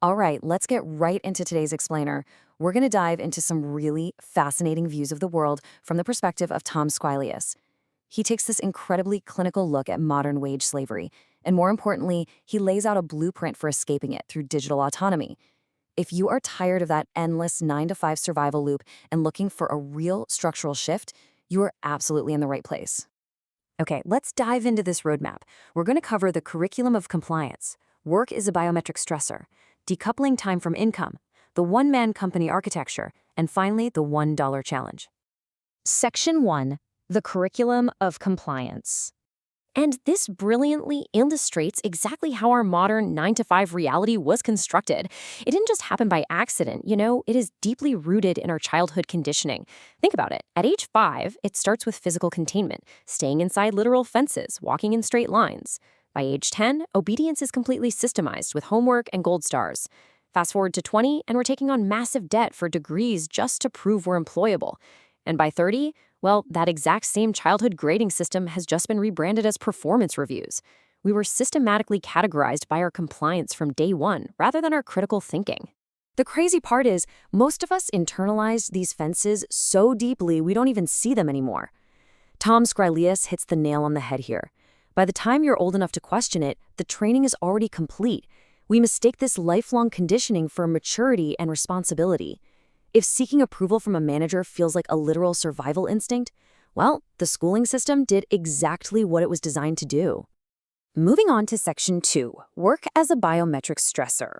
All right, let's get right into today's explainer. We're going to dive into some really fascinating views of the world from the perspective of Tom Squilius. He takes this incredibly clinical look at modern wage slavery, and more importantly, he lays out a blueprint for escaping it through digital autonomy. If you are tired of that endless 9 to 5 survival loop and looking for a real structural shift, you are absolutely in the right place. Okay, let's dive into this roadmap. We're going to cover the curriculum of compliance. Work is a biometric stressor, decoupling time from income, the one-man company architecture, and finally, the $1 challenge. Section 1, the curriculum of compliance. And this brilliantly illustrates exactly how our modern 9 to 5 reality was constructed. It didn't just happen by accident, it is deeply rooted in our childhood conditioning. Think about it. At age 5, it starts with physical containment, staying inside literal fences, walking in straight lines. By age 10, obedience is completely systemized with homework and gold stars. Fast forward to 20, and we're taking on massive debt for degrees just to prove we're employable. And by 30, well, that exact same childhood grading system has just been rebranded as performance reviews. We were systematically categorized by our compliance from day one, rather than our critical thinking. The crazy part is, most of us internalized these fences so deeply we don't even see them anymore. Tom Squilius hits the nail on the head here. By the time you're old enough to question it, the training is already complete. We mistake this lifelong conditioning for maturity and responsibility. If seeking approval from a manager feels like a literal survival instinct, well, the schooling system did exactly what it was designed to do. Moving on to Section 2, work as a biometric stressor.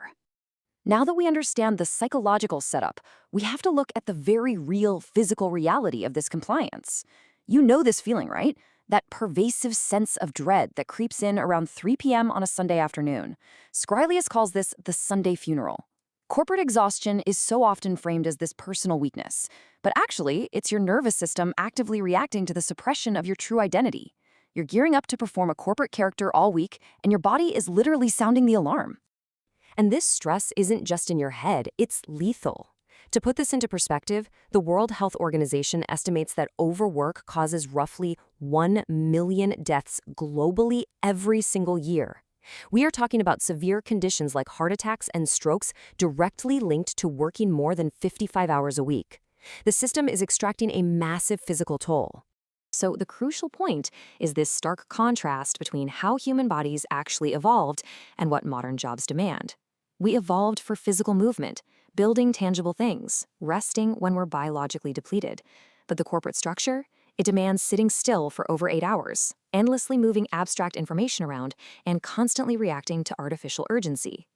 Now that we understand the psychological setup, we have to look at the very real physical reality of this compliance. You know this feeling, right? That pervasive sense of dread that creeps in around 3 p.m. on a Sunday afternoon. Squilius calls this the Sunday funeral. Corporate exhaustion is so often framed as this personal weakness, but actually, it's your nervous system actively reacting to the suppression of your true identity. You're gearing up to perform a corporate character all week, and your body is literally sounding the alarm. And this stress isn't just in your head, it's lethal. To put this into perspective, the World Health Organization estimates that overwork causes roughly 1 million deaths globally every single year. We are talking about severe conditions like heart attacks and strokes directly linked to working more than 55 hours a week. The system is extracting a massive physical toll. So the crucial point is this stark contrast between how human bodies actually evolved and what modern jobs demand. We evolved for physical movement, building tangible things, resting when we're biologically depleted. But the corporate structure? It demands sitting still for over 8 hours, endlessly moving abstract information around, and constantly reacting to artificial urgency.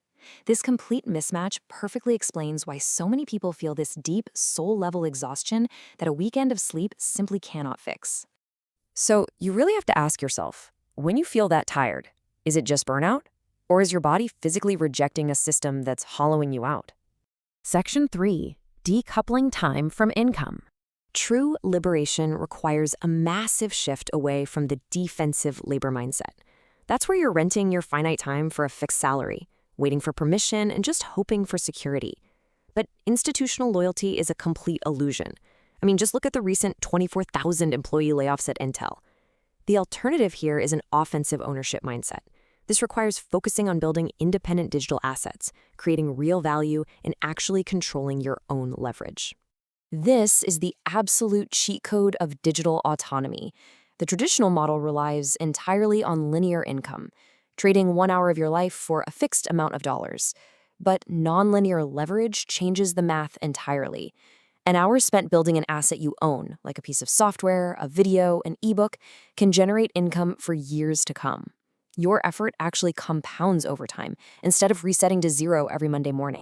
This complete mismatch perfectly explains why so many people feel this deep, soul-level exhaustion that a weekend of sleep simply cannot fix. So you really have to ask yourself, when you feel that tired, is it just burnout? Or is your body physically rejecting a system that's hollowing you out? Section 3, decoupling time from income. True liberation requires a massive shift away from the defensive labor mindset. That's where you're renting your finite time for a fixed salary, waiting for permission, and just hoping for security. But institutional loyalty is a complete illusion. I mean, just look at the recent 24,000 employee layoffs at Intel. The alternative here is an offensive ownership mindset. This requires focusing on building independent digital assets, creating real value, and actually controlling your own leverage. This is the absolute cheat code of digital autonomy. The traditional model relies entirely on linear income, trading 1 hour of your life for a fixed amount of dollars. But nonlinear leverage changes the math entirely. An hour spent building an asset you own, like a piece of software, a video, an ebook, can generate income for years to come. Your effort actually compounds over time, instead of resetting to zero every Monday morning.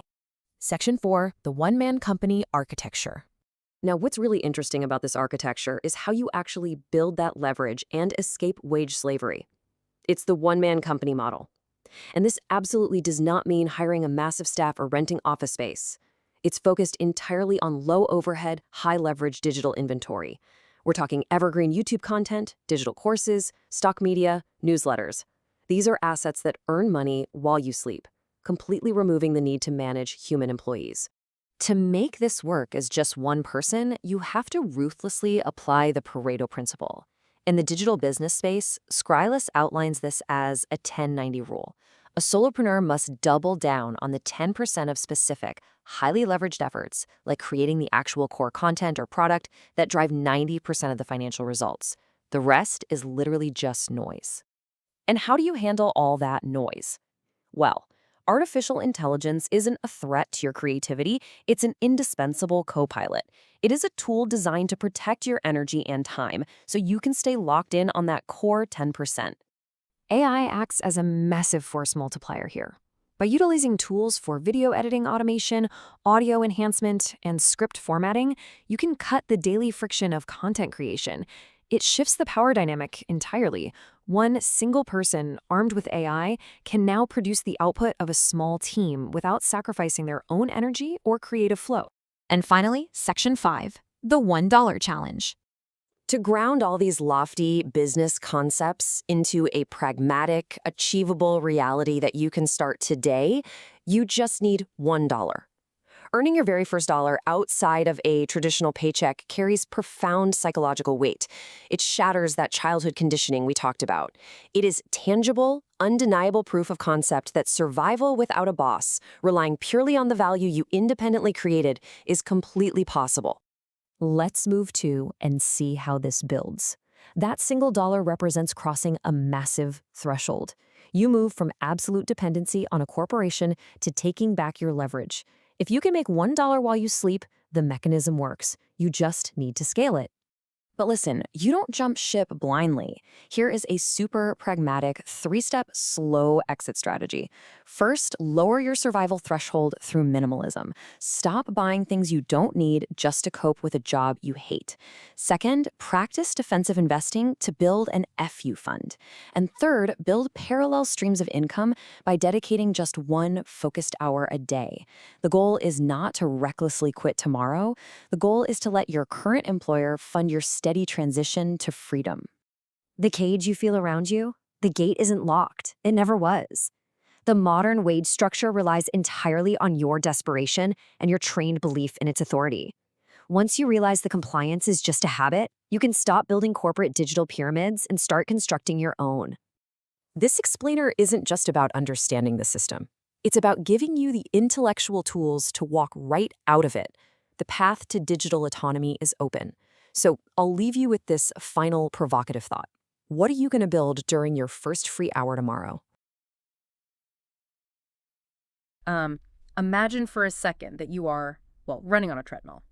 Section 4, the one-man company architecture. Now, what's really interesting about this architecture is how you actually build that leverage and escape wage slavery. It's the one-man company model. And this absolutely does not mean hiring a massive staff or renting office space. It's focused entirely on low-overhead, high-leverage digital inventory. We're talking evergreen YouTube content, digital courses, stock media, newsletters. These are assets that earn money while you sleep, completely removing the need to manage human employees. To make this work as just one person, you have to ruthlessly apply the Pareto principle. In the digital business space, Squilius outlines this as a 10-90 rule. A solopreneur must double down on the 10% of specific, highly leveraged efforts, like creating the actual core content or product that drive 90% of the financial results. The rest is literally just noise. And how do you handle all that noise? Well, artificial intelligence isn't a threat to your creativity, it's an indispensable co-pilot. It is a tool designed to protect your energy and time so you can stay locked in on that core 10%. AI acts as a massive force multiplier here. By utilizing tools for video editing automation, audio enhancement, and script formatting, you can cut the daily friction of content creation. It shifts the power dynamic entirely. One single person armed with AI can now produce the output of a small team without sacrificing their own energy or creative flow. And finally, Section 5, the $1 challenge. To ground all these lofty business concepts into a pragmatic, achievable reality that you can start today, you just need $1. Earning your very first dollar outside of a traditional paycheck carries profound psychological weight. It shatters that childhood conditioning we talked about. It is tangible, undeniable proof of concept that survival without a boss, relying purely on the value you independently created, is completely possible. Let's move to and see how this builds. That single dollar represents crossing a massive threshold. You move from absolute dependency on a corporation to taking back your leverage. If you can make $1 while you sleep, the mechanism works. You just need to scale it. But listen, you don't jump ship blindly. Here is a super pragmatic, 3-step slow exit strategy. First, lower your survival threshold through minimalism. Stop buying things you don't need just to cope with a job you hate. Second, practice defensive investing to build an FU fund. And third, build parallel streams of income by dedicating just one focused hour a day. The goal is not to recklessly quit tomorrow. The goal is to let your current employer fund your steady transition to freedom. The cage you feel around you, the gate isn't locked. It never was. The modern wage structure relies entirely on your desperation and your trained belief in its authority. Once you realize the compliance is just a habit, you can stop building corporate digital pyramids and start constructing your own. This explainer isn't just about understanding the system. It's about giving you the intellectual tools to walk right out of it. The path to digital autonomy is open. So I'll leave you with this final provocative thought. What are you going to build during your first free hour tomorrow? Imagine for a second that you are, running on a treadmill.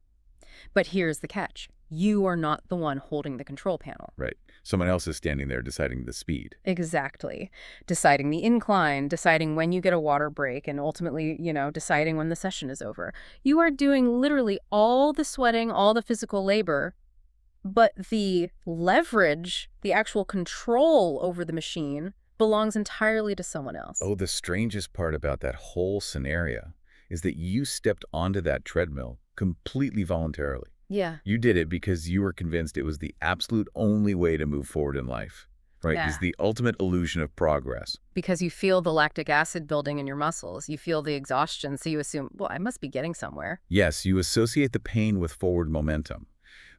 But here's the catch. You are not the one holding the control panel. Right. Someone else is standing there deciding the speed. Exactly. Deciding the incline, deciding when you get a water break, and ultimately, deciding when the session is over. You are doing literally all the sweating, all the physical labor, but the leverage, the actual control over the machine belongs entirely to someone else. Oh, the strangest part about that whole scenario is that you stepped onto that treadmill completely voluntarily. Yeah. You did it because you were convinced it was the absolute only way to move forward in life, right? Yeah. It's the ultimate illusion of progress. Because you feel the lactic acid building in your muscles. You feel the exhaustion, so you assume, I must be getting somewhere. Yes, you associate the pain with forward momentum.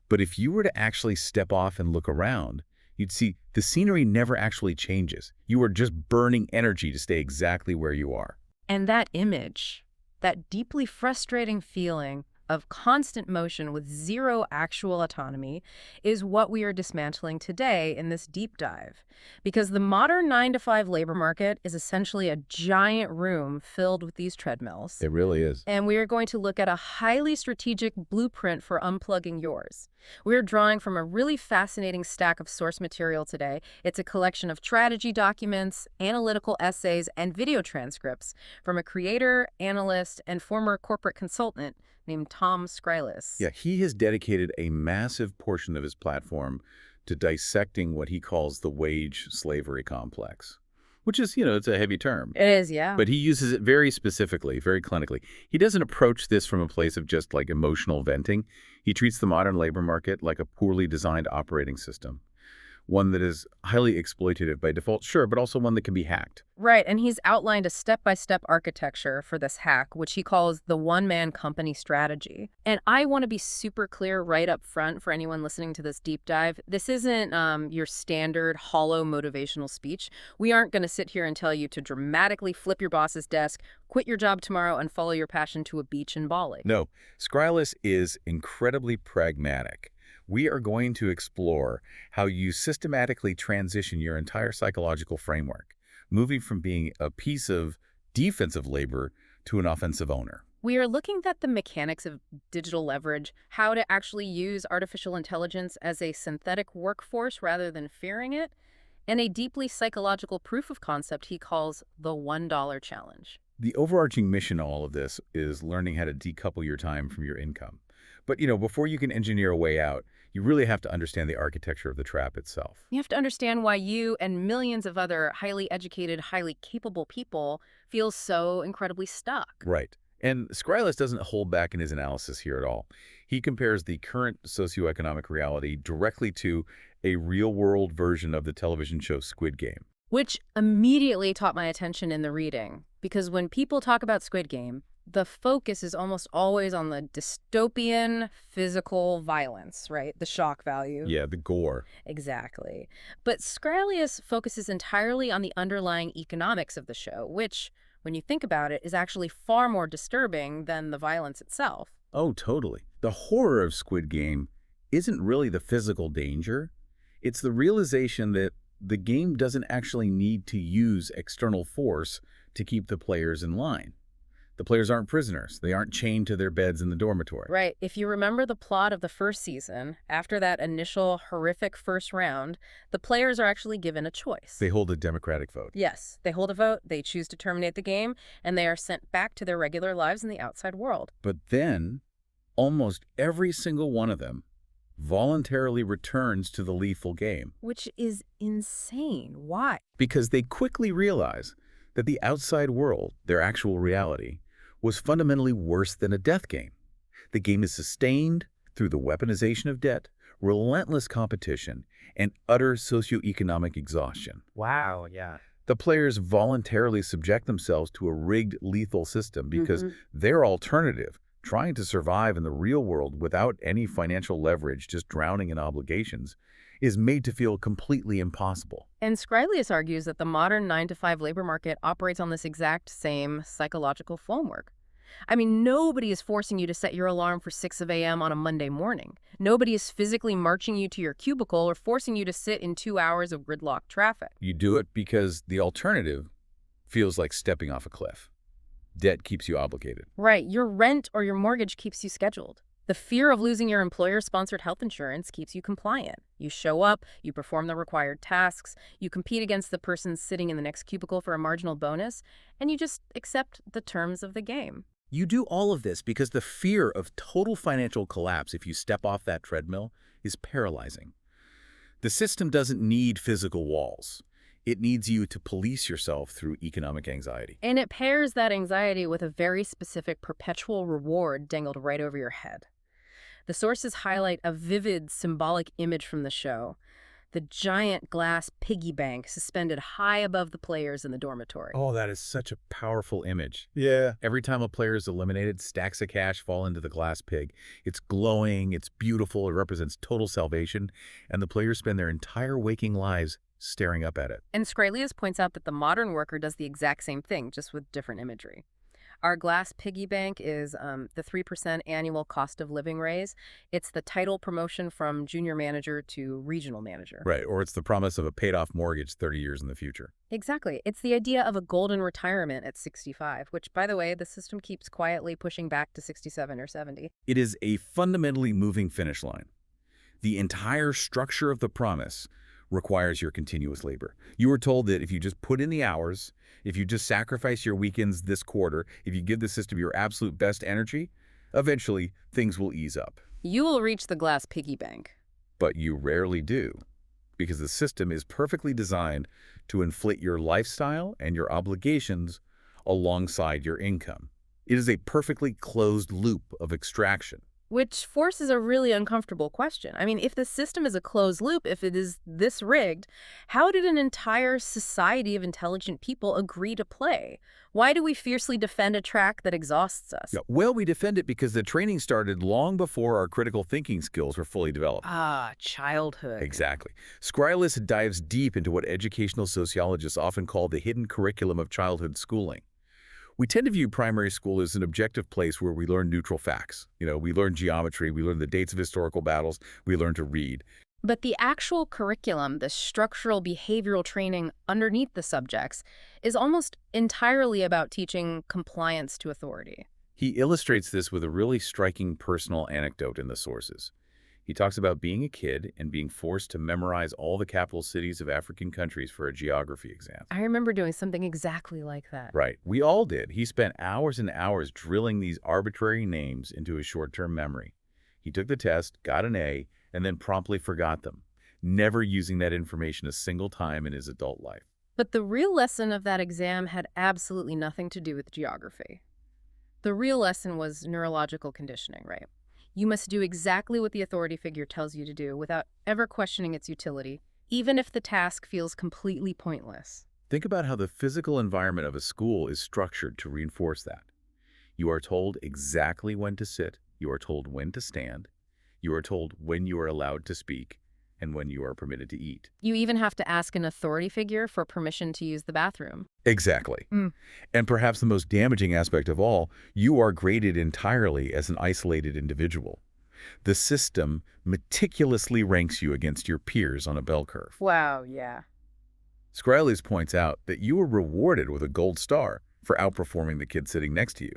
But if you were to actually step off and look around, you'd see the scenery never actually changes. You are just burning energy to stay exactly where you are. And that image, that deeply frustrating feeling of constant motion with zero actual autonomy, is what we are dismantling today in this deep dive. Because the modern 9-to-5 labor market is essentially a giant room filled with these treadmills. It really is. And we are going to look at a highly strategic blueprint for unplugging yours. We're drawing from a really fascinating stack of source material today. It's a collection of strategy documents, analytical essays, and video transcripts from a creator, analyst, and former corporate consultant named Tom Squillius. Yeah, he has dedicated a massive portion of his platform to dissecting what he calls the wage slavery complex, which is, it's a heavy term. It is, yeah. But he uses it very specifically, very clinically. He doesn't approach this from a place of just like emotional venting. He treats the modern labor market like a poorly designed operating system one that is highly exploitative by default, sure, but also one that can be hacked. Right, and he's outlined a step-by-step architecture for this hack, which he calls the one-man company strategy. And I want to be super clear right up front for anyone listening to this deep dive. This isn't your standard hollow motivational speech. We aren't going to sit here and tell you to dramatically flip your boss's desk, quit your job tomorrow, and follow your passion to a beach in Bali. No, Skrylus is incredibly pragmatic. We are going to explore how you systematically transition your entire psychological framework, moving from being a piece of defensive labor to an offensive owner. We are looking at the mechanics of digital leverage, how to actually use artificial intelligence as a synthetic workforce rather than fearing it, and a deeply psychological proof of concept he calls the $1 challenge. The overarching mission of all of this is learning how to decouple your time from your income. But, before you can engineer a way out, you really have to understand the architecture of the trap itself. You have to understand why you and millions of other highly educated, highly capable people feel so incredibly stuck. Right. And Skrylus doesn't hold back in his analysis here at all. He compares the current socioeconomic reality directly to a real-world version of the television show Squid Game. Which immediately caught my attention in the reading, because when people talk about Squid Game, the focus is almost always on the dystopian physical violence, right? The shock value. Yeah, the gore. Exactly. But Skrylus focuses entirely on the underlying economics of the show, which, when you think about it, is actually far more disturbing than the violence itself. Oh, totally. The horror of Squid Game isn't really the physical danger. It's the realization that the game doesn't actually need to use external force to keep the players in line. The players aren't prisoners. They aren't chained to their beds in the dormitory. Right. If you remember the plot of the first season, after that initial horrific first round, the players are actually given a choice. They hold a democratic vote. Yes, they hold a vote, they choose to terminate the game, and they are sent back to their regular lives in the outside world. But then, almost every single one of them voluntarily returns to the lethal game. Which is insane. Why? Because they quickly realize that the outside world, their actual reality, was fundamentally worse than a death game. The game is sustained through the weaponization of debt, relentless competition, and utter socioeconomic exhaustion. Wow, yeah. The players voluntarily subject themselves to a rigged lethal system because their alternative, trying to survive in the real world without any financial leverage, just drowning in obligations, is made to feel completely impossible. And Skrylus argues that the modern 9-to-5 labor market operates on this exact same psychological framework. I mean, nobody is forcing you to set your alarm for 6 a.m. on a Monday morning. Nobody is physically marching you to your cubicle or forcing you to sit in 2 hours of gridlock traffic. You do it because the alternative feels like stepping off a cliff. Debt keeps you obligated. Right. Your rent or your mortgage keeps you scheduled. The fear of losing your employer-sponsored health insurance keeps you compliant. You show up, you perform the required tasks, you compete against the person sitting in the next cubicle for a marginal bonus, and you just accept the terms of the game. You do all of this because the fear of total financial collapse if you step off that treadmill is paralyzing. The system doesn't need physical walls. It needs you to police yourself through economic anxiety. And it pairs that anxiety with a very specific perpetual reward dangled right over your head. The sources highlight a vivid symbolic image from the show: the giant glass piggy bank suspended high above the players in the dormitory. Oh, that is such a powerful image. Yeah. Every time a player is eliminated, stacks of cash fall into the glass pig. It's glowing, it's beautiful, it represents total salvation, and the players spend their entire waking lives staring up at it. And Skrylus points out that the modern worker does the exact same thing, just with different imagery. Our glass piggy bank is the 3% annual cost of living raise. It's the title promotion from junior manager to regional manager. Right, or it's the promise of a paid-off mortgage 30 years in the future. Exactly. It's the idea of a golden retirement at 65, which, by the way, the system keeps quietly pushing back to 67 or 70. It is a fundamentally moving finish line. The entire structure of the promise requires your continuous labor. You are told that if you just put in the hours, if you just sacrifice your weekends this quarter, if you give the system your absolute best energy, eventually things will ease up. You will reach the glass piggy bank. But you rarely do, because the system is perfectly designed to inflate your lifestyle and your obligations alongside your income. It is a perfectly closed loop of extraction. Which forces a really uncomfortable question. I mean, if the system is a closed loop, if it is this rigged, how did an entire society of intelligent people agree to play? Why do we fiercely defend a track that exhausts us? Yeah, well, we defend it because the training started long before our critical thinking skills were fully developed. Ah, childhood. Exactly. Skrylus dives deep into what educational sociologists often call the hidden curriculum of childhood schooling. We tend to view primary school as an objective place where we learn neutral facts. We learn geometry, we learn the dates of historical battles, we learn to read. But the actual curriculum, the structural behavioral training underneath the subjects, is almost entirely about teaching compliance to authority. He illustrates this with a really striking personal anecdote in the sources. He talks about being a kid and being forced to memorize all the capital cities of African countries for a geography exam. I remember doing something exactly like that. Right. We all did. He spent hours and hours drilling these arbitrary names into his short-term memory. He took the test, got an A, and then promptly forgot them, never using that information a single time in his adult life. But the real lesson of that exam had absolutely nothing to do with geography. The real lesson was neurological conditioning, right? You must do exactly what the authority figure tells you to do without ever questioning its utility, even if the task feels completely pointless. Think about how the physical environment of a school is structured to reinforce that. You are told exactly when to sit, you are told when to stand, you are told when you are allowed to speak, and when you are permitted to eat. You even have to ask an authority figure for permission to use the bathroom. Exactly. Mm. And perhaps the most damaging aspect of all, you are graded entirely as an isolated individual. The system meticulously ranks you against your peers on a bell curve. Wow, yeah. Skrylus points out that you are rewarded with a gold star for outperforming the kid sitting next to you.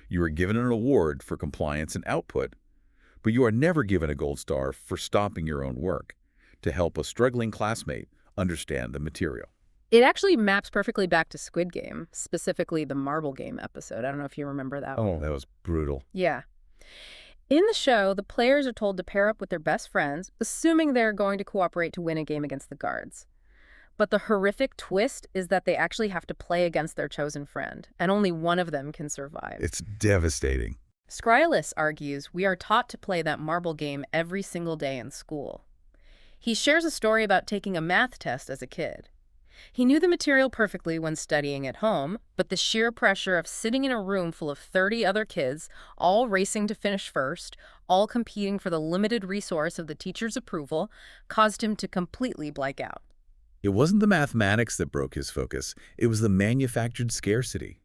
You are given an award for compliance and output, but you are never given a gold star for stopping your own work to help a struggling classmate understand the material. It actually maps perfectly back to Squid Game, specifically the marble game episode. I don't know if you remember that one. Oh, that was brutal. Yeah. In the show, the players are told to pair up with their best friends, assuming they're going to cooperate to win a game against the guards. But the horrific twist is that they actually have to play against their chosen friend, and only one of them can survive. It's devastating. Skrylus argues we are taught to play that marble game every single day in school. He shares a story about taking a math test as a kid. He knew the material perfectly when studying at home, but the sheer pressure of sitting in a room full of 30 other kids, all racing to finish first, all competing for the limited resource of the teacher's approval, caused him to completely blank out. It wasn't the mathematics that broke his focus. It was the manufactured scarcity.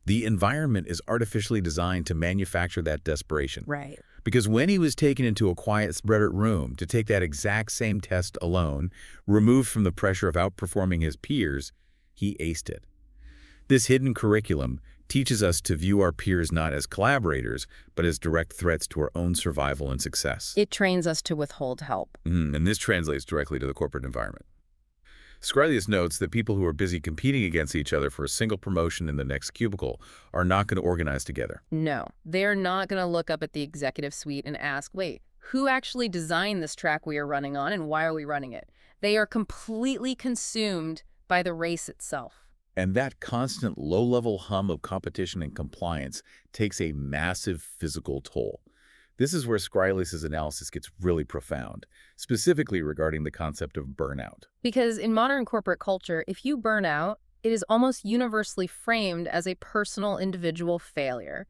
The environment is artificially designed to manufacture that desperation. Right. Because when he was taken into a quiet, separate room to take that exact same test alone, removed from the pressure of outperforming his peers, he aced it. This hidden curriculum teaches us to view our peers not as collaborators, but as direct threats to our own survival and success. It trains us to withhold help. And this translates directly to the corporate environment. Skrylus notes that people who are busy competing against each other for a single promotion in the next cubicle are not going to organize together. No, they're not going to look up at the executive suite and ask, wait, who actually designed this track we are running on and why are we running it? They are completely consumed by the race itself. And that constant low-level hum of competition and compliance takes a massive physical toll. This is where Skrylus' analysis gets really profound, specifically regarding the concept of burnout. Because in modern corporate culture, if you burn out, it is almost universally framed as a personal individual failure.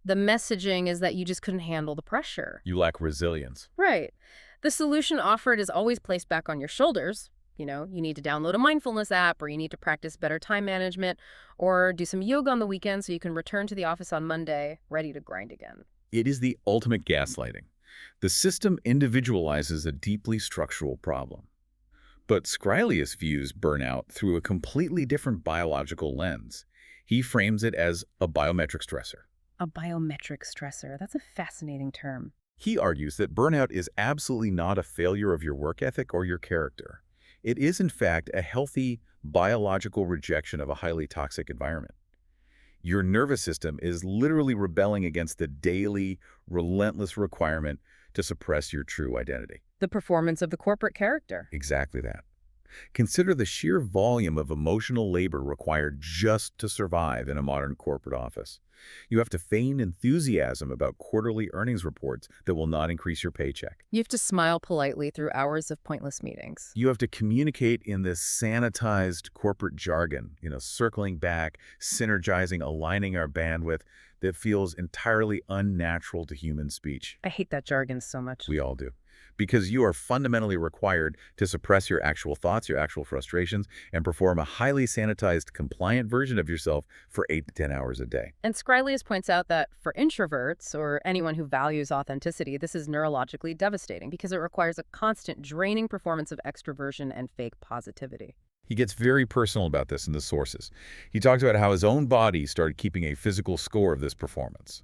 The messaging is that you just couldn't handle the pressure. You lack resilience. Right. The solution offered is always placed back on your shoulders. You need to download a mindfulness app, or you need to practice better time management, or do some yoga on the weekend so you can return to the office on Monday ready to grind again. It is the ultimate gaslighting. The system individualizes a deeply structural problem. But Skrylus views burnout through a completely different biological lens. He frames it as a biometric stressor. A biometric stressor. That's a fascinating term. He argues that burnout is absolutely not a failure of your work ethic or your character. It is, in fact, a healthy biological rejection of a highly toxic environment. Your nervous system is literally rebelling against the daily, relentless requirement to suppress your true identity. The performance of the corporate character. Exactly that. Consider the sheer volume of emotional labor required just to survive in a modern corporate office. You have to feign enthusiasm about quarterly earnings reports that will not increase your paycheck. You have to smile politely through hours of pointless meetings. You have to communicate in this sanitized corporate jargon, circling back, synergizing, aligning our bandwidth that feels entirely unnatural to human speech. I hate that jargon so much. We all do. Because you are fundamentally required to suppress your actual thoughts, your actual frustrations, and perform a highly sanitized, compliant version of yourself for 8 to 10 hours a day. And Scrilius points out that for introverts, or anyone who values authenticity, this is neurologically devastating because it requires a constant draining performance of extroversion and fake positivity. He gets very personal about this in the sources. He talks about how his own body started keeping a physical score of this performance.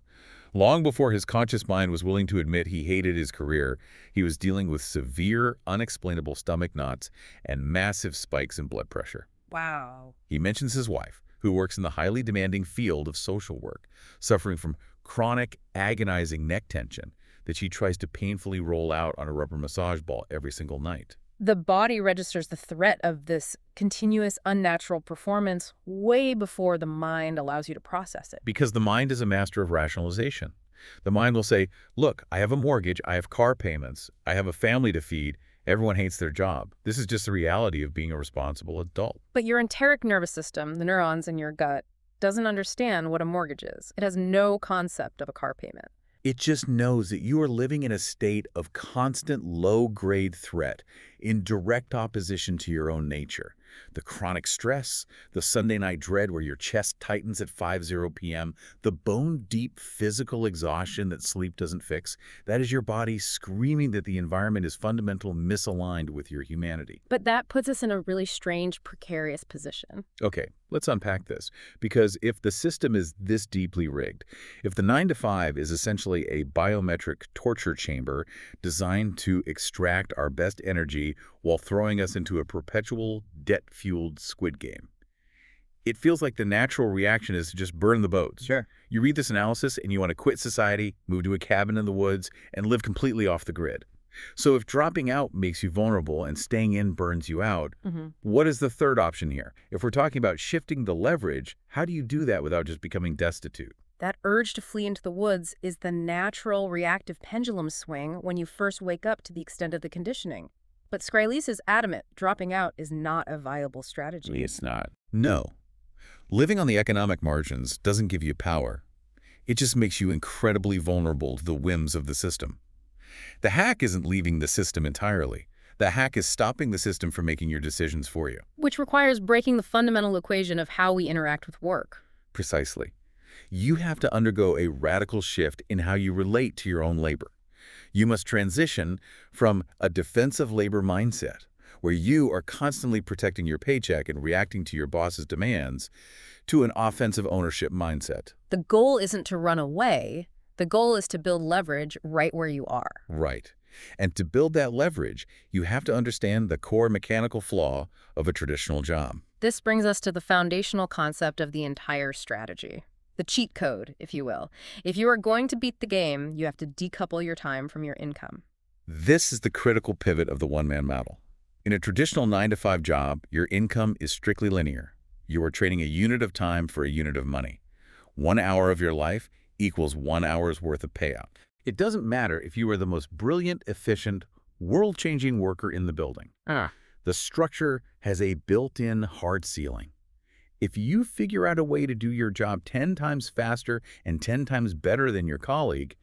Long before his conscious mind was willing to admit he hated his career, he was dealing with severe, unexplainable stomach knots and massive spikes in blood pressure. Wow. He mentions his wife, who works in the highly demanding field of social work, suffering from chronic, agonizing neck tension that she tries to painfully roll out on a rubber massage ball every single night. The body registers the threat of this continuous, unnatural performance way before the mind allows you to process it. Because the mind is a master of rationalization. The mind will say, look, I have a mortgage, I have car payments, I have a family to feed, everyone hates their job. This is just the reality of being a responsible adult. But your enteric nervous system, the neurons in your gut, doesn't understand what a mortgage is. It has no concept of a car payment. It just knows that you are living in a state of constant low-grade threat in direct opposition to your own nature. The chronic stress, the Sunday night dread where your chest tightens at 5:00 p.m., the bone-deep physical exhaustion that sleep doesn't fix, that is your body screaming that the environment is fundamentally misaligned with your humanity. But that puts us in a really strange, precarious position. Okay, let's unpack this. Because if the system is this deeply rigged, if the 9 to 5 is essentially a biometric torture chamber designed to extract our best energy while throwing us into a perpetual debt-fueled Squid Game, it feels like the natural reaction is to just burn the boats. Sure. You read this analysis and you want to quit society, move to a cabin in the woods, and live completely off the grid. So if dropping out makes you vulnerable and staying in burns you out, what is the third option here? If we're talking about shifting the leverage, how do you do that without just becoming destitute? That urge to flee into the woods is the natural reactive pendulum swing when you first wake up to the extent of the conditioning. But Scrilius is adamant dropping out is not a viable strategy. It's not. No. Living on the economic margins doesn't give you power. It just makes you incredibly vulnerable to the whims of the system. The hack isn't leaving the system entirely. The hack is stopping the system from making your decisions for you. Which requires breaking the fundamental equation of how we interact with work. Precisely. You have to undergo a radical shift in how you relate to your own labor. You must transition from a defensive labor mindset, where you are constantly protecting your paycheck and reacting to your boss's demands, to an offensive ownership mindset. The goal isn't to run away. The goal is to build leverage right where you are. Right. And to build that leverage, you have to understand the core mechanical flaw of a traditional job. This brings us to the foundational concept of the entire strategy. The cheat code, if you will. If you are going to beat the game, you have to decouple your time from your income. This is the critical pivot of the one-man model. In a traditional 9 to 5 job, your income is strictly linear. You are trading a unit of time for a unit of money. 1 hour of your life equals 1 hour's worth of payout. It doesn't matter if you are the most brilliant, efficient, world-changing worker in the building. The structure has a built-in hard ceiling. If you figure out a way to do your job 10 times faster and 10 times better than your colleague,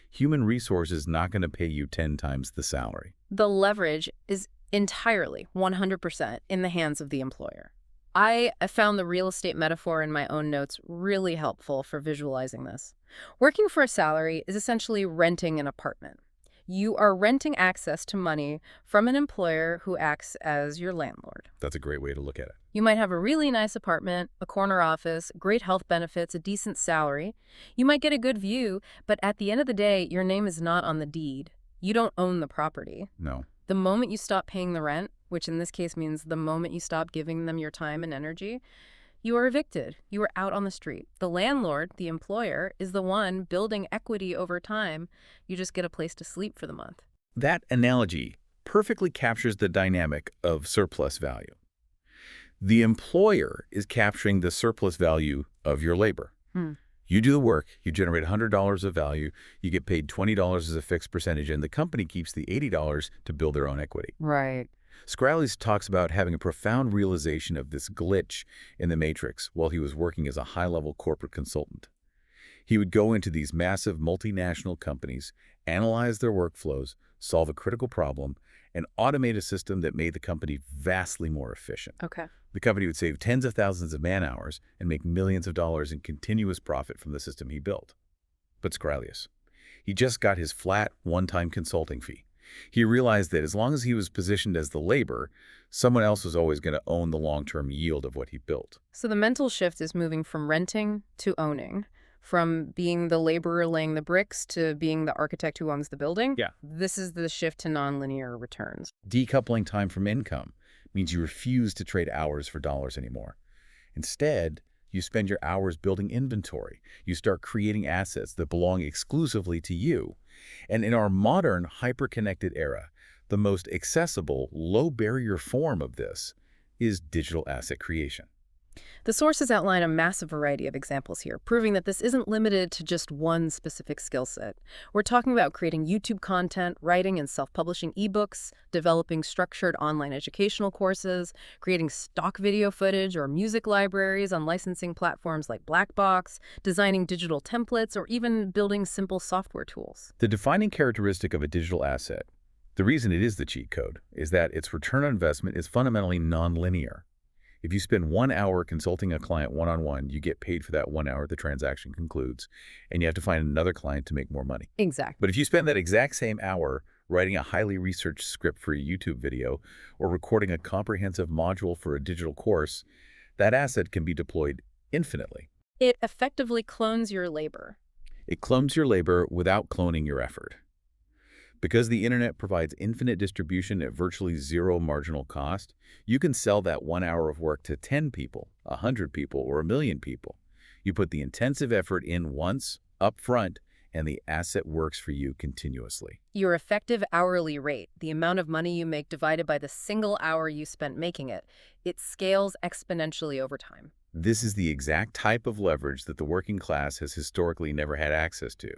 human resources is not going to pay you 10 times the salary. The leverage is entirely, 100%, in the hands of the employer. I found the real estate metaphor in my own notes really helpful for visualizing this. Working for a salary is essentially renting an apartment. You are renting access to money from an employer who acts as your landlord. That's a great way to look at it. You might have a really nice apartment, a corner office, great health benefits, a decent salary. You might get a good view, but at the end of the day, your name is not on the deed. You don't own the property. No. The moment you stop paying the rent, which in this case means the moment you stop giving them your time and energy, you are evicted. You are out on the street. The landlord, the employer, is the one building equity over time. You just get a place to sleep for the month. That analogy perfectly captures the dynamic of surplus value. The employer is capturing the surplus value of your labor. Hmm. You do the work, you generate $100 of value, you get paid $20 as a fixed percentage, and the company keeps the $80 to build their own equity. Right. Squirrellis talks about having a profound realization of this glitch in the matrix while he was working as a high-level corporate consultant. He would go into these massive multinational companies, analyze their workflows, solve a critical problem, and automate a system that made the company vastly more efficient. Okay. The company would save tens of thousands of man-hours and make millions of dollars in continuous profit from the system he built. But Squirrellis, he just got his flat, one-time consulting fee. He realized that as long as he was positioned as the labor, someone else was always going to own the long-term yield of what he built. So the mental shift is moving from renting to owning, from being the laborer laying the bricks to being the architect who owns the building. Yeah. This is the shift to nonlinear returns. Decoupling time from income means you refuse to trade hours for dollars anymore. Instead, you spend your hours building inventory. You start creating assets that belong exclusively to you. And in our modern, hyper-connected era, the most accessible, low-barrier form of this is digital asset creation. The sources outline a massive variety of examples here, proving that this isn't limited to just one specific skill set. We're talking about creating YouTube content, writing and self-publishing ebooks, developing structured online educational courses, creating stock video footage or music libraries on licensing platforms like Blackbox, designing digital templates, or even building simple software tools. The defining characteristic of a digital asset, the reason it is the cheat code, is that its return on investment is fundamentally nonlinear. If you spend 1 hour consulting a client one-on-one, you get paid for that 1 hour the transaction concludes, and you have to find another client to make more money. Exactly. But if you spend that exact same hour writing a highly researched script for a YouTube video or recording a comprehensive module for a digital course, that asset can be deployed infinitely. It effectively clones your labor. It clones your labor without cloning your effort. Because the internet provides infinite distribution at virtually zero marginal cost, you can sell that 1 hour of work to 10 people, 100 people, or 1,000,000 people. You put the intensive effort in once, up front, and the asset works for you continuously. Your effective hourly rate, the amount of money you make divided by the single hour you spent making it, it scales exponentially over time. This is the exact type of leverage that the working class has historically never had access to.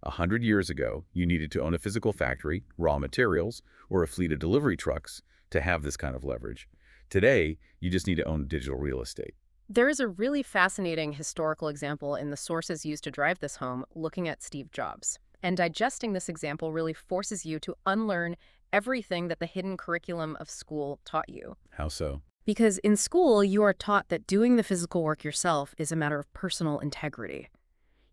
100 years ago, you needed to own a physical factory, raw materials, or a fleet of delivery trucks to have this kind of leverage. Today, you just need to own digital real estate. There is a really fascinating historical example in the sources used to drive this home, looking at Steve Jobs. And digesting this example really forces you to unlearn everything that the hidden curriculum of school taught you. How so? Because in school, you are taught that doing the physical work yourself is a matter of personal integrity.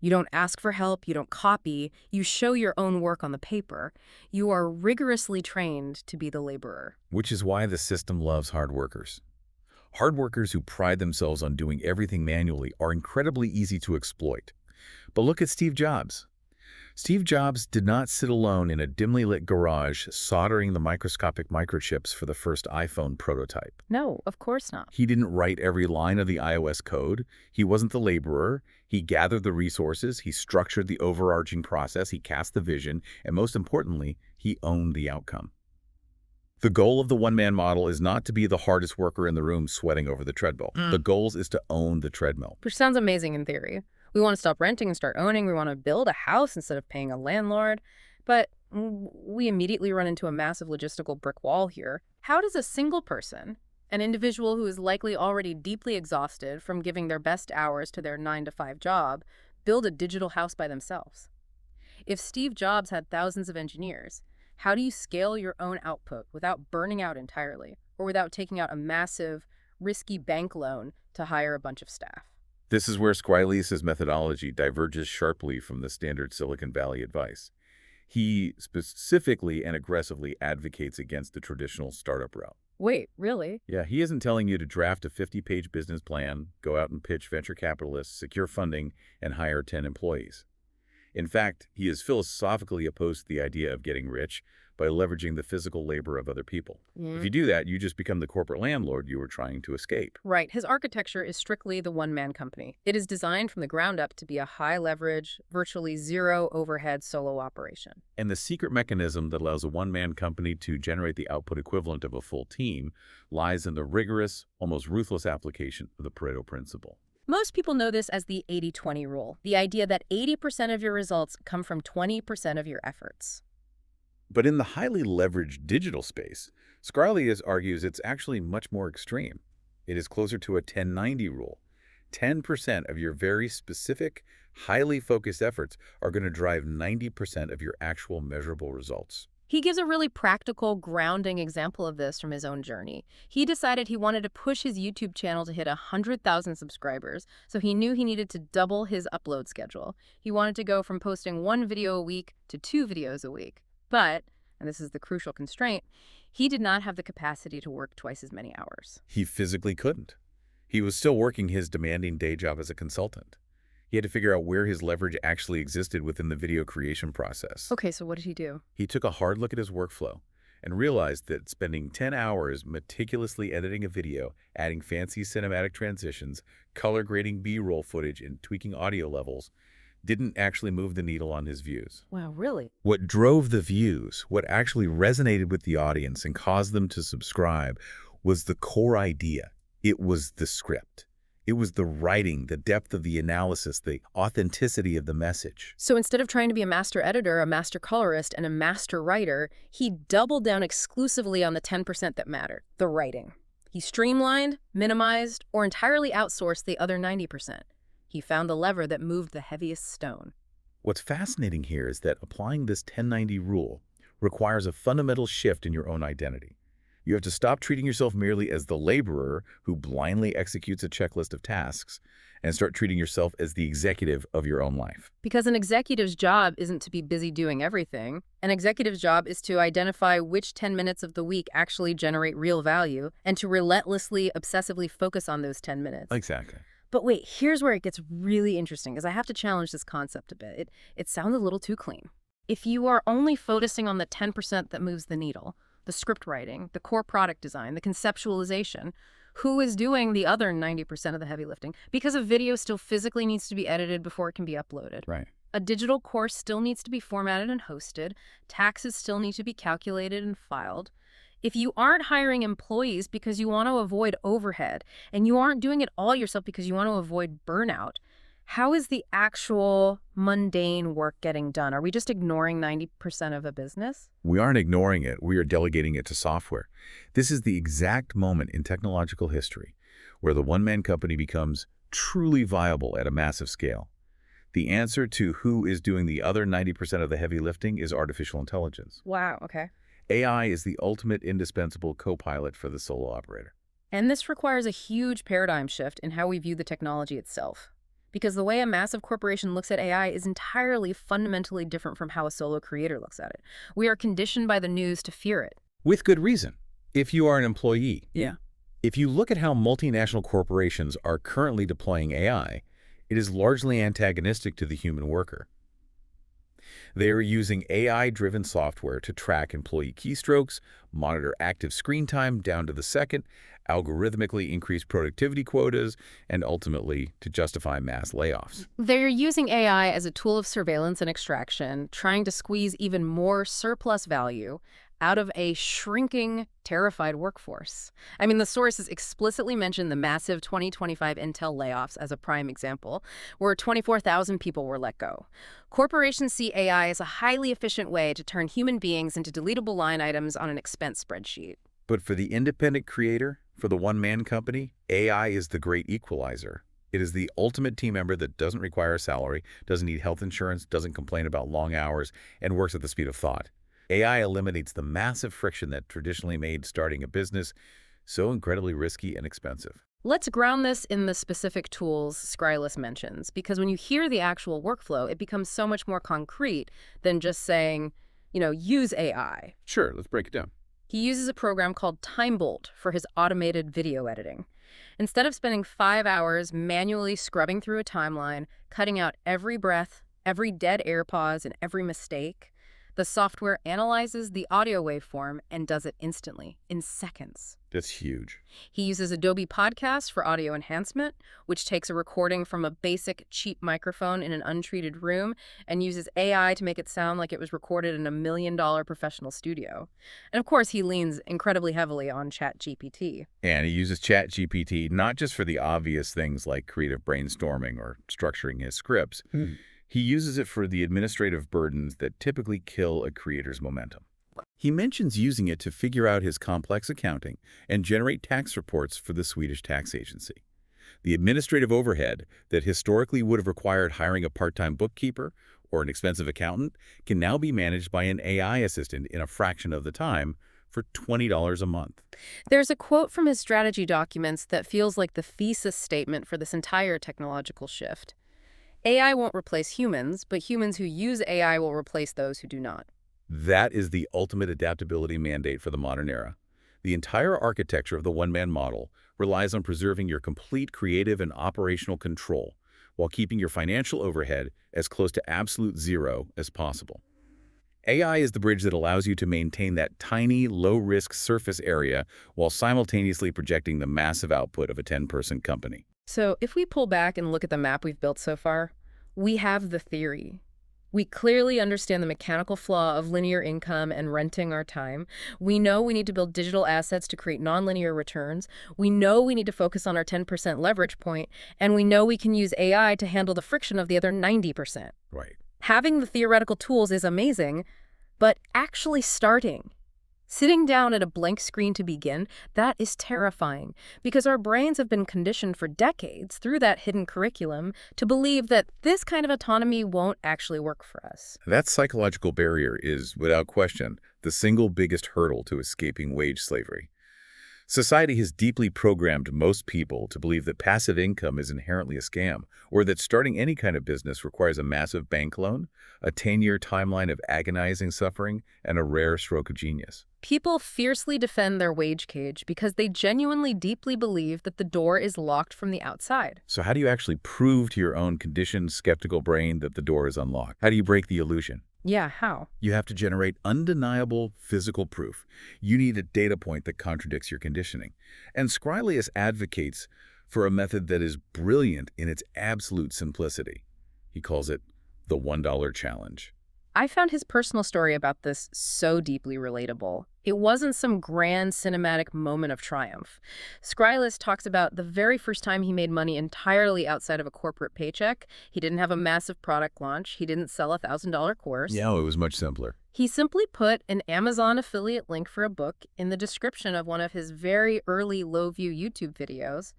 You don't ask for help, you don't copy, you show your own work on the paper. You are rigorously trained to be the laborer. Which is why the system loves hard workers. Hard workers who pride themselves on doing everything manually are incredibly easy to exploit. But look at Steve Jobs. Steve Jobs did not sit alone in a dimly lit garage soldering the microscopic microchips for the first iPhone prototype. No, of course not. He didn't write every line of the iOS code. He wasn't the laborer. He gathered the resources. He structured the overarching process. He cast the vision. And most importantly, he owned the outcome. The goal of the one-man model is not to be the hardest worker in the room sweating over the treadmill. The goal is to own the treadmill. Which sounds amazing in theory. We want to stop renting and start owning. We want to build a house instead of paying a landlord. But we immediately run into a massive logistical brick wall here. How does a single person, an individual who is likely already deeply exhausted from giving their best hours to their 9-to-5 job, build a digital house by themselves? If Steve Jobs had thousands of engineers, how do you scale your own output without burning out entirely, or without taking out a massive, risky bank loan to hire a bunch of staff? This is where Squirrellis' methodology diverges sharply from the standard Silicon Valley advice. He specifically and aggressively advocates against the traditional startup route. Wait, really? Yeah, he isn't telling you to draft a 50-page business plan, go out and pitch venture capitalists, secure funding, and hire 10 employees. In fact, he is philosophically opposed to the idea of getting rich by leveraging the physical labor of other people. If you do that, you just become the corporate landlord you were trying to escape. Right. His architecture is strictly the one-man company. It is designed from the ground up to be a high-leverage, virtually zero-overhead solo operation. And the secret mechanism that allows a one-man company to generate the output equivalent of a full team lies in the rigorous, almost ruthless application of the Pareto principle. Most people know this as the 80-20 rule, the idea that 80% of your results come from 20% of your efforts. But in the highly leveraged digital space, Scarlius argues it's actually much more extreme. It is closer to a 10-90 rule. 10% of your very specific, highly focused efforts are going to drive 90% of your actual measurable results. He gives a really practical, grounding example of this from his own journey. He decided he wanted to push his YouTube channel to hit 100,000 subscribers, so he knew he needed to double his upload schedule. He wanted to go from posting 1 video a week to 2 videos a week. But, and this is the crucial constraint, he did not have the capacity to work twice as many hours. He physically couldn't. He was still working his demanding day job as a consultant. He had to figure out where his leverage actually existed within the video creation process. Okay, so what did he do? He took a hard look at his workflow and realized that spending 10 hours meticulously editing a video, adding fancy cinematic transitions, color grading B-roll footage, and tweaking audio levels didn't actually move the needle on his views. Wow, really? What drove the views, what actually resonated with the audience and caused them to subscribe, was the core idea. It was the script. It was the writing, the depth of the analysis, the authenticity of the message. So instead of trying to be a master editor, a master colorist, and a master writer, he doubled down exclusively on the 10% that mattered, the writing. He streamlined, minimized, or entirely outsourced the other 90%. He found the lever that moved the heaviest stone. What's fascinating here is that applying this 10-90 rule requires a fundamental shift in your own identity. You have to stop treating yourself merely as the laborer who blindly executes a checklist of tasks and start treating yourself as the executive of your own life. Because an executive's job isn't to be busy doing everything. An executive's job is to identify which 10 minutes of the week actually generate real value and to relentlessly, obsessively focus on those 10 minutes. Exactly. But wait, here's where it gets really interesting, because I have to challenge this concept a bit. It sounds a little too clean. If you are only focusing on the 10% that moves the needle, the script writing, the core product design, the conceptualization, who is doing the other 90% of the heavy lifting? Because a video still physically needs to be edited before it can be uploaded. Right. A digital course still needs to be formatted and hosted. Taxes still need to be calculated and filed. If you aren't hiring employees because you want to avoid overhead, and you aren't doing it all yourself because you want to avoid burnout, how is the actual mundane work getting done? Are we just ignoring 90% of a business? We aren't ignoring it. We are delegating it to software. This is the exact moment in technological history where the one-man company becomes truly viable at a massive scale. The answer to who is doing the other 90% of the heavy lifting is artificial intelligence. Wow, okay. AI is the ultimate indispensable co-pilot for the solo operator. And this requires a huge paradigm shift in how we view the technology itself. Because the way a massive corporation looks at AI is entirely fundamentally different from how a solo creator looks at it. We are conditioned by the news to fear it. With good reason, if you are an employee. Yeah. If you look at how multinational corporations are currently deploying AI, it is largely antagonistic to the human worker. They are using AI-driven software to track employee keystrokes, monitor active screen time down to the second, algorithmically increase productivity quotas, and ultimately to justify mass layoffs. They're using AI as a tool of surveillance and extraction, trying to squeeze even more surplus value out of a shrinking, terrified workforce. I mean, the sources explicitly mention the massive 2025 Intel layoffs as a prime example, where 24,000 people were let go. Corporations see AI as a highly efficient way to turn human beings into deletable line items on an expense spreadsheet. But for the independent creator, for the one-man company, AI is the great equalizer. It is the ultimate team member that doesn't require a salary, doesn't need health insurance, doesn't complain about long hours, and works at the speed of thought. AI eliminates the massive friction that traditionally made starting a business so incredibly risky and expensive. Let's ground this in the specific tools Skrylus mentions, because when you hear the actual workflow, it becomes so much more concrete than just saying, use AI. Sure, let's break it down. He uses a program called TimeBolt for his automated video editing. Instead of spending 5 hours manually scrubbing through a timeline, cutting out every breath, every dead air pause, and every mistake, The software analyzes the audio waveform and does it instantly, in seconds. That's huge. He uses Adobe Podcast for audio enhancement, which takes a recording from a basic, cheap microphone in an untreated room and uses AI to make it sound like it was recorded in $1 million professional studio. And of course, he leans incredibly heavily on ChatGPT. And he uses ChatGPT not just for the obvious things like creative brainstorming or structuring his scripts. He uses it for the administrative burdens that typically kill a creator's momentum. He mentions using it to figure out his complex accounting and generate tax reports for the Swedish tax agency. The administrative overhead that historically would have required hiring a part-time bookkeeper or an expensive accountant can now be managed by an AI assistant in a fraction of the time for $20 a month. There's a quote from his strategy documents that feels like the thesis statement for this entire technological shift. AI won't replace humans, but humans who use AI will replace those who do not. That is the ultimate adaptability mandate for the modern era. The entire architecture of the one-man model relies on preserving your complete creative and operational control while keeping your financial overhead as close to absolute zero as possible. AI is the bridge that allows you to maintain that tiny, low-risk surface area while simultaneously projecting the massive output of a 10-person company. So if we pull back and look at the map we've built so far, we have the theory. We clearly understand the mechanical flaw of linear income and renting our time. We know we need to build digital assets to create nonlinear returns. We know we need to focus on our 10% leverage point, and we know we can use AI to handle the friction of the other 90%. Right. Having the theoretical tools is amazing, but actually sitting down at a blank screen to begin, that is terrifying because our brains have been conditioned for decades through that hidden curriculum to believe that this kind of autonomy won't actually work for us. That psychological barrier is, without question, the single biggest hurdle to escaping wage slavery. Society has deeply programmed most people to believe that passive income is inherently a scam, or that starting any kind of business requires a massive bank loan, a 10-year timeline of agonizing suffering, and a rare stroke of genius. People fiercely defend their wage cage because they genuinely deeply believe that the door is locked from the outside. So how do you actually prove to your own conditioned, skeptical brain that the door is unlocked? How do you break the illusion? Yeah, how? You have to generate undeniable physical proof. You need a data point that contradicts your conditioning. And Scrilius advocates for a method that is brilliant in its absolute simplicity. He calls it the $1 challenge. I found his personal story about this so deeply relatable. It wasn't some grand cinematic moment of triumph. Scrilius talks about the very first time he made money entirely outside of a corporate paycheck. He didn't have a massive product launch. He didn't sell a $1,000 course. Yeah, it was much simpler. He simply put an Amazon affiliate link for a book in the description of one of his very early low-view YouTube videos.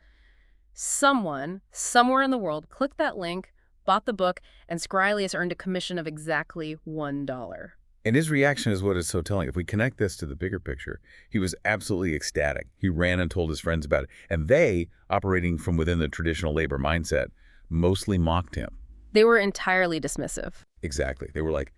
Someone, somewhere in the world, clicked that link, bought the book, and Scrilius earned a commission of exactly $1. And his reaction is what is so telling. If we connect this to the bigger picture, he was absolutely ecstatic. He ran and told his friends about it. And they, operating from within the traditional labor mindset, mostly mocked him. They were entirely dismissive. Exactly. They were like,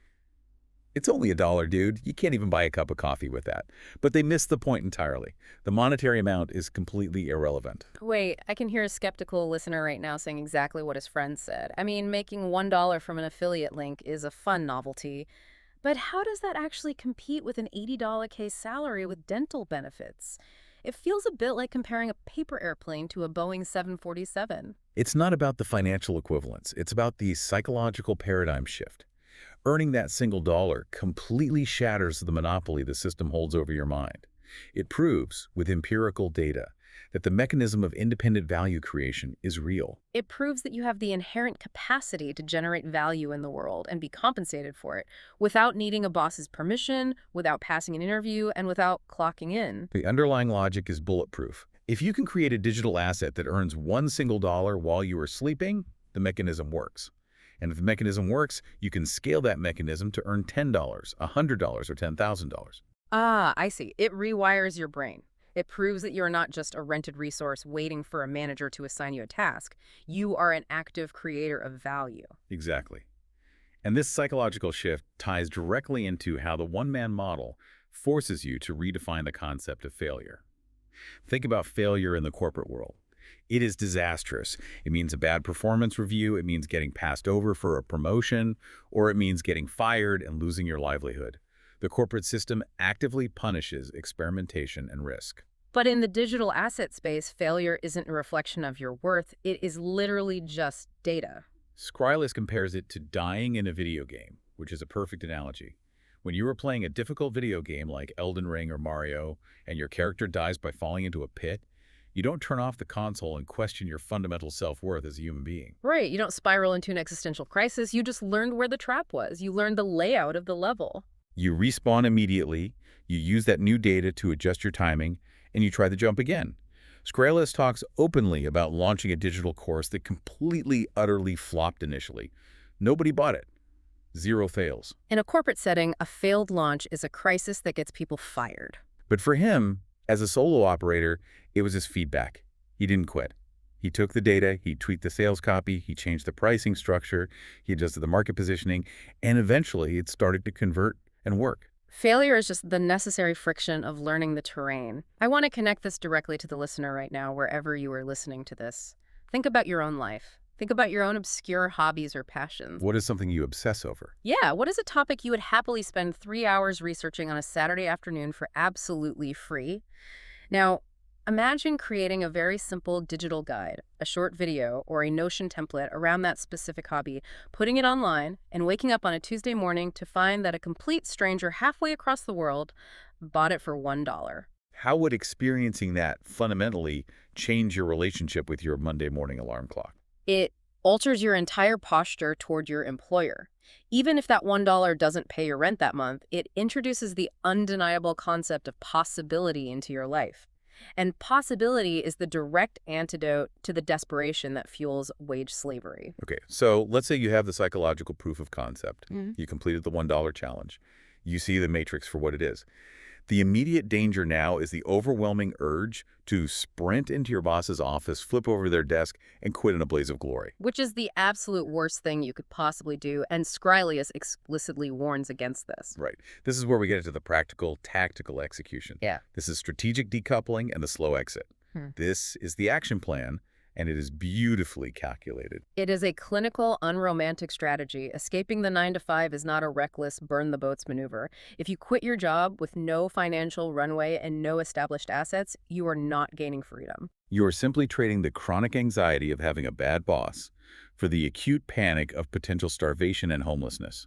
it's only $1, dude. You can't even buy a cup of coffee with that. But they missed the point entirely. The monetary amount is completely irrelevant. Wait, I can hear a skeptical listener right now saying exactly what his friend said. I mean, making $1 from an affiliate link is a fun novelty. But how does that actually compete with an $80 case salary with dental benefits? It feels a bit like comparing a paper airplane to a Boeing 747. It's not about the financial equivalence. It's about the psychological paradigm shift. Earning that single dollar completely shatters the monopoly the system holds over your mind. It proves, with empirical data, that the mechanism of independent value creation is real. It proves that you have the inherent capacity to generate value in the world and be compensated for it without needing a boss's permission, without passing an interview, and without clocking in. The underlying logic is bulletproof. If you can create a digital asset that earns one single dollar while you are sleeping, the mechanism works. And if the mechanism works, you can scale that mechanism to earn $10, $100, or $10,000. Ah, I see. It rewires your brain. It proves that you're not just a rented resource waiting for a manager to assign you a task. You are an active creator of value. Exactly. And this psychological shift ties directly into how the one-man model forces you to redefine the concept of failure. Think about failure in the corporate world. It is disastrous. It means a bad performance review, it means getting passed over for a promotion, or it means getting fired and losing your livelihood. The corporate system actively punishes experimentation and risk. But in the digital asset space, failure isn't a reflection of your worth. It is literally just data. Skrylus compares it to dying in a video game, which is a perfect analogy. When you are playing a difficult video game like Elden Ring or Mario, and your character dies by falling into a pit, you don't turn off the console and question your fundamental self-worth as a human being. Right, you don't spiral into an existential crisis. You just learned where the trap was. You learned the layout of the level. You respawn immediately, you use that new data to adjust your timing, and you try the jump again. Skrylus talks openly about launching a digital course that completely, utterly flopped initially. Nobody bought it. 0 fails. In a corporate setting, a failed launch is a crisis that gets people fired. But for him, as a solo operator, it was his feedback. He didn't quit. He took the data, he tweaked the sales copy, he changed the pricing structure, he adjusted the market positioning, and eventually it started to convert and work. Failure is just the necessary friction of learning the terrain. I want to connect this directly to the listener right now, wherever you are listening to this. Think about your own life. Think about your own obscure hobbies or passions. What is something you obsess over? Yeah, what is a topic you would happily spend 3 hours researching on a Saturday afternoon for absolutely free? Now, imagine creating a very simple digital guide, a short video, or a Notion template around that specific hobby, putting it online, and waking up on a Tuesday morning to find that a complete stranger halfway across the world bought it for $1. How would experiencing that fundamentally change your relationship with your Monday morning alarm clock? It alters your entire posture toward your employer. Even if that $1 doesn't pay your rent that month, it introduces the undeniable concept of possibility into your life. And possibility is the direct antidote to the desperation that fuels wage slavery. Okay, so let's say you have the psychological proof of concept. Mhm. You completed the $1 challenge. You see the matrix for what it is. The immediate danger now is the overwhelming urge to sprint into your boss's office, flip over their desk, and quit in a blaze of glory. Which is the absolute worst thing you could possibly do, and Skrylus explicitly warns against this. Right. This is where we get into the practical, tactical execution. Yeah. This is strategic decoupling and the slow exit. This is the action plan, and it is beautifully calculated. It is a clinical, unromantic strategy. Escaping the 9-to-5 is not a reckless burn-the-boats maneuver. If you quit your job with no financial runway and no established assets, you are not gaining freedom. You are simply trading the chronic anxiety of having a bad boss for the acute panic of potential starvation and homelessness.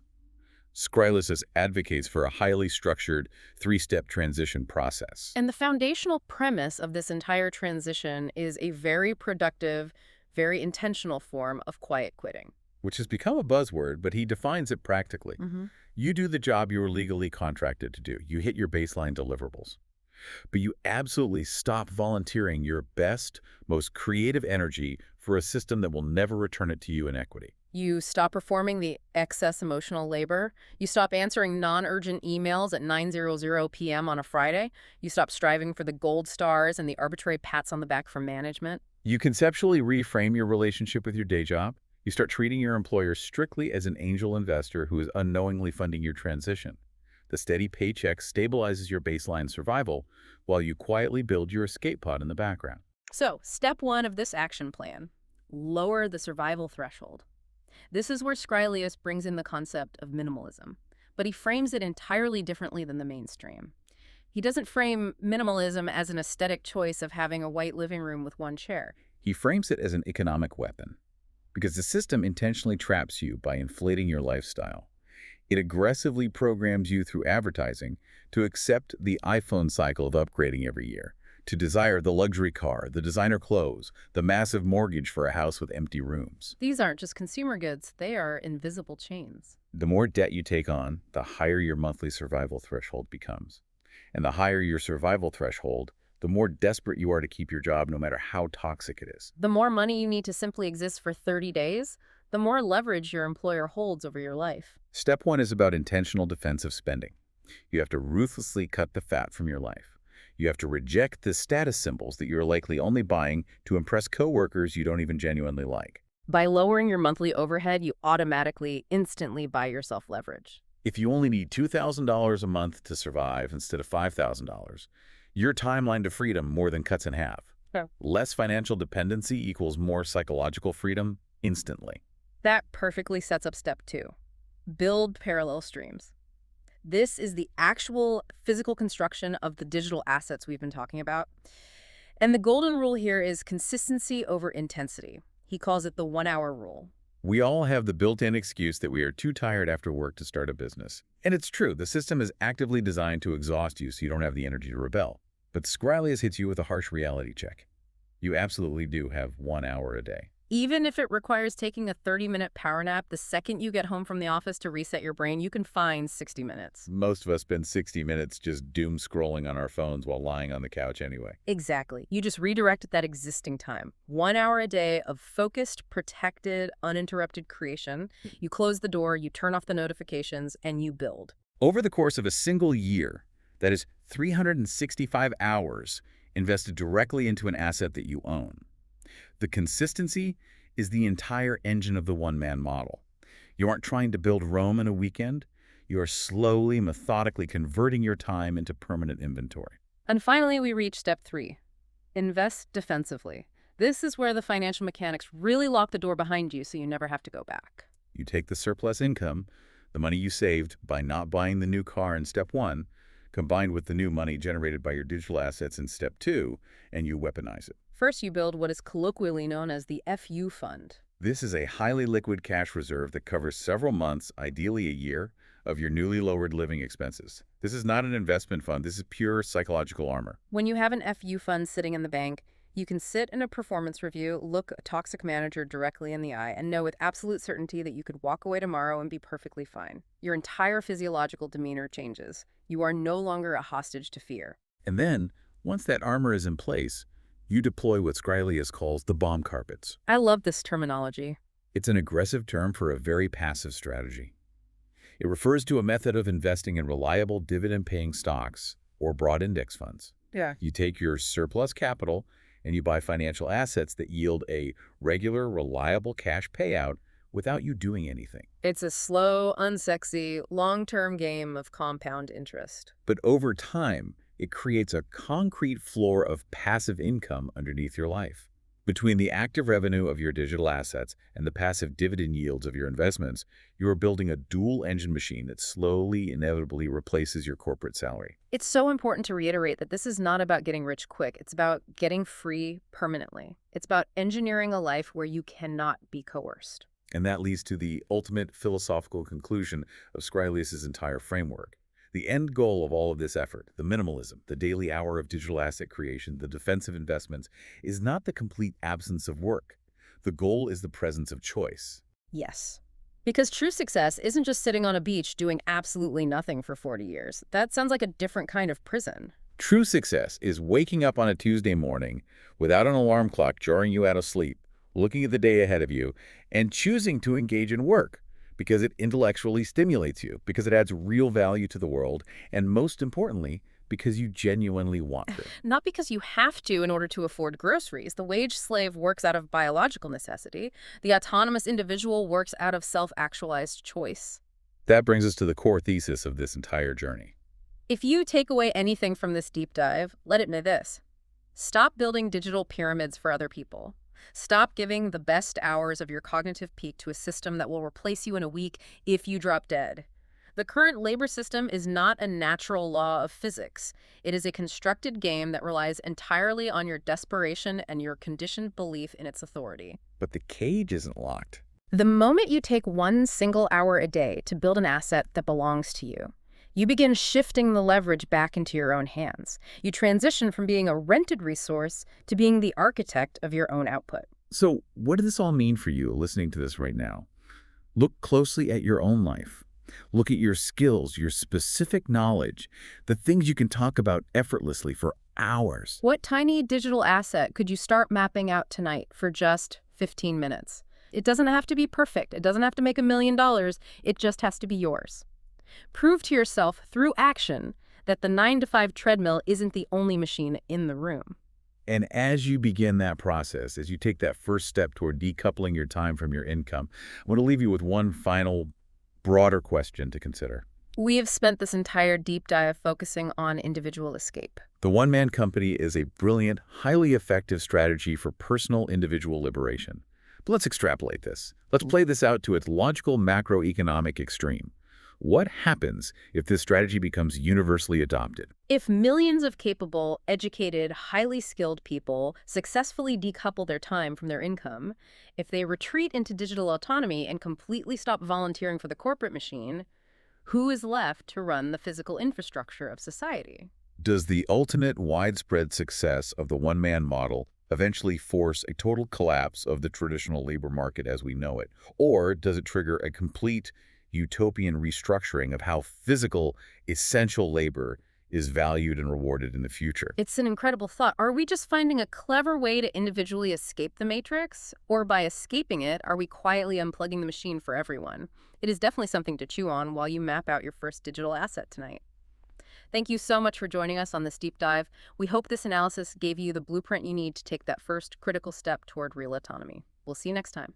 Skrylus advocates for a highly structured, 3-step transition process. And the foundational premise of this entire transition is a very productive, very intentional form of quiet quitting. Which has become a buzzword, but he defines it practically. You do the job you were legally contracted to do. You hit your baseline deliverables. But you absolutely stop volunteering your best, most creative energy for a system that will never return it to you in equity. You stop performing the excess emotional labor. You stop answering non-urgent emails at 9:00 p.m. on a Friday. You stop striving for the gold stars and the arbitrary pats on the back from management. You conceptually reframe your relationship with your day job. You start treating your employer strictly as an angel investor who is unknowingly funding your transition. The steady paycheck stabilizes your baseline survival while you quietly build your escape pod in the background. So, step 1 of this action plan, lower the survival threshold. This is where Skrylus brings in the concept of minimalism, but he frames it entirely differently than the mainstream. He doesn't frame minimalism as an aesthetic choice of having a white living room with one chair. He frames it as an economic weapon, because the system intentionally traps you by inflating your lifestyle. It aggressively programs you through advertising to accept the iPhone cycle of upgrading every year, to desire the luxury car, the designer clothes, the massive mortgage for a house with empty rooms. These aren't just consumer goods, they are invisible chains. The more debt you take on, the higher your monthly survival threshold becomes. And the higher your survival threshold, the more desperate you are to keep your job no matter how toxic it is. The more money you need to simply exist for 30 days, the more leverage your employer holds over your life. Step 1 is about intentional defensive spending. You have to ruthlessly cut the fat from your life. You have to reject the status symbols that you're likely only buying to impress coworkers you don't even genuinely like. By lowering your monthly overhead, you automatically, instantly buy yourself leverage. If you only need $2,000 a month to survive instead of $5,000, your timeline to freedom more than cuts in half. Yeah. Less financial dependency equals more psychological freedom instantly. That perfectly sets up step 2. Build parallel streams. This is the actual physical construction of the digital assets we've been talking about. And the golden rule here is consistency over intensity. He calls it the 1-hour rule. We all have the built-in excuse that we are too tired after work to start a business. And it's true, the system is actively designed to exhaust you so you don't have the energy to rebel. But Squarius hits you with a harsh reality check. You absolutely do have 1 hour a day. Even if it requires taking a 30-minute power nap, the second you get home from the office to reset your brain, you can find 60 minutes. Most of us spend 60 minutes just doom scrolling on our phones while lying on the couch anyway. Exactly. You just redirected that existing time. 1 hour a day of focused, protected, uninterrupted creation. You close the door, you turn off the notifications, and you build. Over the course of a single year, that is 365 hours invested directly into an asset that you own. The consistency is the entire engine of the one-man model. You aren't trying to build Rome in a weekend. You are slowly, methodically converting your time into permanent inventory. And finally, we reach step 3. Invest defensively. This is where the financial mechanics really lock the door behind you so you never have to go back. You take the surplus income, the money you saved by not buying the new car in step 1, combined with the new money generated by your digital assets in step 2, and you weaponize it. First, you build what is colloquially known as the FU fund. This is a highly liquid cash reserve that covers several months, ideally a year, of your newly lowered living expenses. This is not an investment fund. This is pure psychological armor. When you have an FU fund sitting in the bank, you can sit in a performance review, look a toxic manager directly in the eye, and know with absolute certainty that you could walk away tomorrow and be perfectly fine. Your entire physiological demeanor changes. You are no longer a hostage to fear. And then, once that armor is in place, you deploy what Squarius calls the bomb carpets. I love this terminology. It's an aggressive term for a very passive strategy. It refers to a method of investing in reliable dividend-paying stocks or broad index funds. Yeah. You take your surplus capital and you buy financial assets that yield a regular, reliable cash payout without you doing anything. It's a slow, unsexy, long-term game of compound interest. But over time, it creates a concrete floor of passive income underneath your life. Between the active revenue of your digital assets and the passive dividend yields of your investments, you are building a dual-engine machine that slowly, inevitably replaces your corporate salary. It's so important to reiterate that this is not about getting rich quick. It's about getting free permanently. It's about engineering a life where you cannot be coerced. And that leads to the ultimate philosophical conclusion of Squarius's entire framework. The end goal of all of this effort, the minimalism, the daily hour of digital asset creation, the defensive investments, is not the complete absence of work. The goal is the presence of choice. Yes. Because true success isn't just sitting on a beach doing absolutely nothing for 40 years. That sounds like a different kind of prison. True success is waking up on a Tuesday morning without an alarm clock jarring you out of sleep, looking at the day ahead of you, and choosing to engage in work because it intellectually stimulates you, because it adds real value to the world, and most importantly, because you genuinely want to. Not because you have to in order to afford groceries. The wage slave works out of biological necessity. The autonomous individual works out of self-actualized choice. That brings us to the core thesis of this entire journey. If you take away anything from this deep dive, let it know this. Stop building digital pyramids for other people. Stop giving the best hours of your cognitive peak to a system that will replace you in a week if you drop dead. The current labor system is not a natural law of physics. It is a constructed game that relies entirely on your desperation and your conditioned belief in its authority. But the cage isn't locked. The moment you take 1 single hour a day to build an asset that belongs to you, you begin shifting the leverage back into your own hands. You transition from being a rented resource to being the architect of your own output. So what does this all mean for you listening to this right now? Look closely at your own life. Look at your skills, your specific knowledge, the things you can talk about effortlessly for hours. What tiny digital asset could you start mapping out tonight for just 15 minutes? It doesn't have to be perfect. It doesn't have to make $1 million. It just has to be yours. Prove to yourself through action that the 9-to-5 treadmill isn't the only machine in the room. And as you begin that process, as you take that first step toward decoupling your time from your income, I want to leave you with one final, broader question to consider. We have spent this entire deep dive focusing on individual escape. The one-man company is a brilliant, highly effective strategy for personal individual liberation. But let's extrapolate this. Let's play this out to its logical macroeconomic extreme. What happens if this strategy becomes universally adopted? If millions of capable, educated, highly skilled people successfully decouple their time from their income, if they retreat into digital autonomy and completely stop volunteering for the corporate machine, who is left to run the physical infrastructure of society? Does the ultimate widespread success of the one-man model eventually force a total collapse of the traditional labor market as we know it? Or does it trigger a complete utopian restructuring of how physical, essential labor is valued and rewarded in the future? It's an incredible thought. Are we just finding a clever way to individually escape the matrix? Or by escaping it, are we quietly unplugging the machine for everyone? It is definitely something to chew on while you map out your first digital asset tonight. Thank you so much for joining us on this deep dive. We hope this analysis gave you the blueprint you need to take that first critical step toward real autonomy. We'll see you next time.